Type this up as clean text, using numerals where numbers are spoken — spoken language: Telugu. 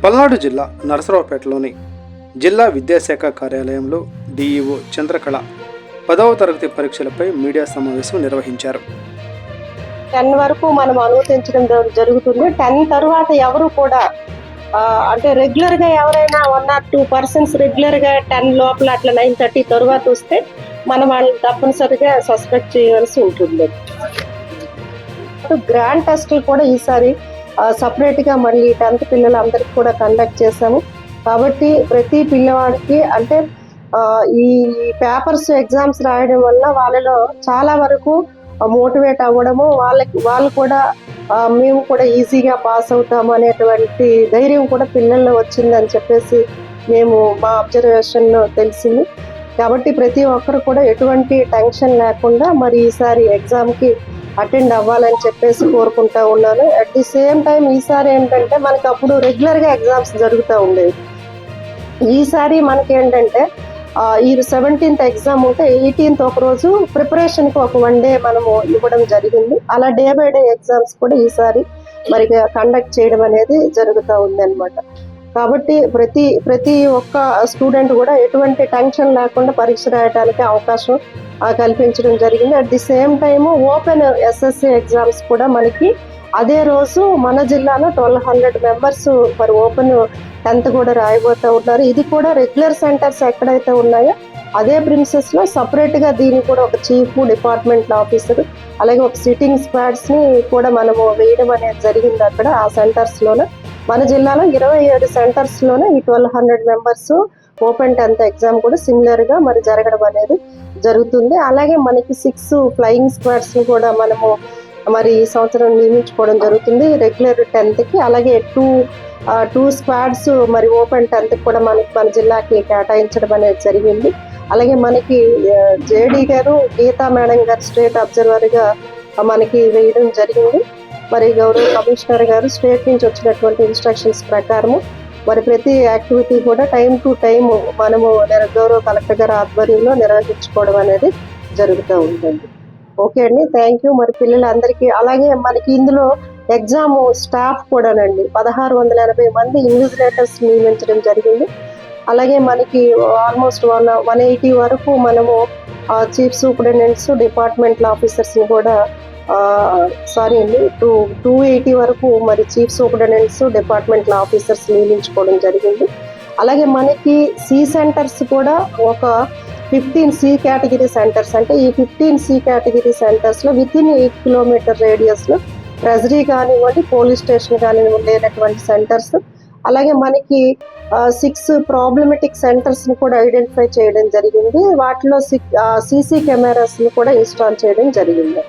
పల్నాడు జిల్లా నరసరావుపేటలోని జిల్లా విద్యాశాఖ కార్యాలయంలో డిఈఓ చంద్రకళ 10వ తరగతి పరీక్షలపై మీడియా సమావేశం నిర్వహించారు. 10 వరకు మనం అనుమతించడం జరుగుతుంది. 10 తర్వాత ఎవరు కూడా అంటే రెగ్యులర్ గా ఎవరైనా 1 or 2% రెగ్యులర్ గా 10 లోపల అట్లా 9:30 తర్వాత వస్తే మనం వాళ్ళని తప్పనిసరిగా సస్పెక్ట్ చేయవలసి ఉంటుంది. గ్రాండ్ టెస్టులు కూడా ఈసారి సపరేట్ గా మళ్ళీ 10th పిల్లలందరికీ కూడా కండక్ట్ చేశాము. కాబట్టి ప్రతి పిల్లవాడికి అంటే ఈ పేపర్స్ ఎగ్జామ్స్ రాయడం వల్ల వాళ్ళలో చాలా వరకు మోటివేట్ అవ్వడము, వాళ్ళు కూడా మేము కూడా ఈజీగా పాస్ అవుతాము అనేటువంటి ధైర్యం కూడా పిల్లల్లో వచ్చిందని చెప్పేసి మేము మా అబ్జర్వేషన్లో తెలిసింది. కాబట్టి ప్రతి ఒక్కరు కూడా ఎటువంటి టెన్షన్ లేకుండా మరి ఈసారి ఎగ్జామ్కి అటెండ్ అవ్వాలని చెప్పేసి కోరుకుంటా ఉన్నాను. అట్ ది సేమ్ టైం ఈసారి ఏంటంటే మనకి అప్పుడు రెగ్యులర్గా ఎగ్జామ్స్ జరుగుతూ ఉండేవి. ఈసారి మనకి ఏంటంటే ఈ 17th ఎగ్జామ్ ఉంటే 18th ఒక రోజు ప్రిపరేషన్కి ఒక 1 day మనము ఇవ్వడం జరిగింది. అలా డే బై డే ఎగ్జామ్స్ కూడా ఈసారి మరి కండక్ట్ చేయడం అనేది జరుగుతూ ఉంది అనమాట. కాబట్టి ప్రతి ఒక్క స్టూడెంట్ కూడా ఎటువంటి టెన్షన్ లేకుండా పరీక్ష రాయడానికి అవకాశం కల్పించడం జరిగింది. At the same time open SSC exams కూడా మనకి అదే రోజు మన జిల్లాలో 1200 మెంబర్స్ మరి ఓపెన్ 10th కూడా రాయబోతూ ఉన్నారు. ఇది కూడా రెగ్యులర్ సెంటర్స్ ఎక్కడైతే ఉన్నాయో అదే ప్రిన్సెస్లో సపరేట్గా దీన్ని కూడా ఒక చీఫ్ డిపార్ట్మెంట్ ఆఫీసర్ అలాగే ఒక సిట్టింగ్ స్క్వాడ్స్ని కూడా మనము వేయడం అనేది జరిగింది. అక్కడ ఆ సెంటర్స్లోనే మన జిల్లాలో 27 సెంటర్స్లోనే ఈ 1200 మెంబర్స్ ఓపెన్ 10th ఎగ్జామ్ కూడా సిమిలర్గా మరి జరగడం అనేది జరుగుతుంది. అలాగే మనకి 6 ఫ్లయింగ్ స్క్వాడ్స్ని కూడా మనము మరి ఈ సంవత్సరం నియమించుకోవడం జరుగుతుంది రెగ్యులర్ 10th. అలాగే 2 స్క్వాడ్స్ మరి ఓపెన్ 10th కూడా మన జిల్లాకి కేటాయించడం అనేది జరిగింది. అలాగే మనకి జేడీ గారు గీతా మేడం గారు స్టేట్ అబ్జర్వర్గా మనకి వేయడం జరిగింది. మరి గౌరవ కమిషనర్ గారు స్టేట్ నుంచి వచ్చినటువంటి ఇన్స్ట్రక్షన్స్ ప్రకారము మరి ప్రతి యాక్టివిటీ కూడా టైం టు టైం మనము గౌరవ కలెక్టర్ గారి ఆధ్వర్యంలో నిర్వహించుకోవడం అనేది జరుగుతూ ఉంటుంది. ఓకే అండి, థ్యాంక్ యూ. మరి పిల్లలందరికీ అలాగే మనకి ఇందులో ఎగ్జామ్ స్టాఫ్ కూడానండి 1680 మంది ఇన్విజిలేటర్స్ నియమించడం జరిగింది. అలాగే మనకి ఆల్మోస్ట్ 180 వరకు మనము చీఫ్ సూపరింటెండెంట్స్ డిపార్ట్మెంటల్ ఆఫీసర్స్ని కూడా 280 వరకు మరి చీఫ్ సూపరింటెండెంట్స్ డిపార్ట్మెంటల్ ఆఫీసర్స్ నియమించుకోవడం జరిగింది. అలాగే మనకి సి సెంటర్స్ కూడా ఒక 15 సి కేటగిరీ సెంటర్స్, అంటే ఈ 15 సి కేటగిరీ సెంటర్స్లో వితిన్ 8 kilometer రేడియస్లో ట్రెజరీ కానివ్వండి, పోలీస్ స్టేషన్ కానివ్వండి లేనటువంటి సెంటర్స్. అలాగే మనకి 6 ప్రాబ్లమెటిక్ సెంటర్స్ని కూడా ఐడెంటిఫై చేయడం జరిగింది. వాటిలో 6 CC కెమెరాస్ని కూడా ఇన్స్టాల్ చేయడం జరిగింది.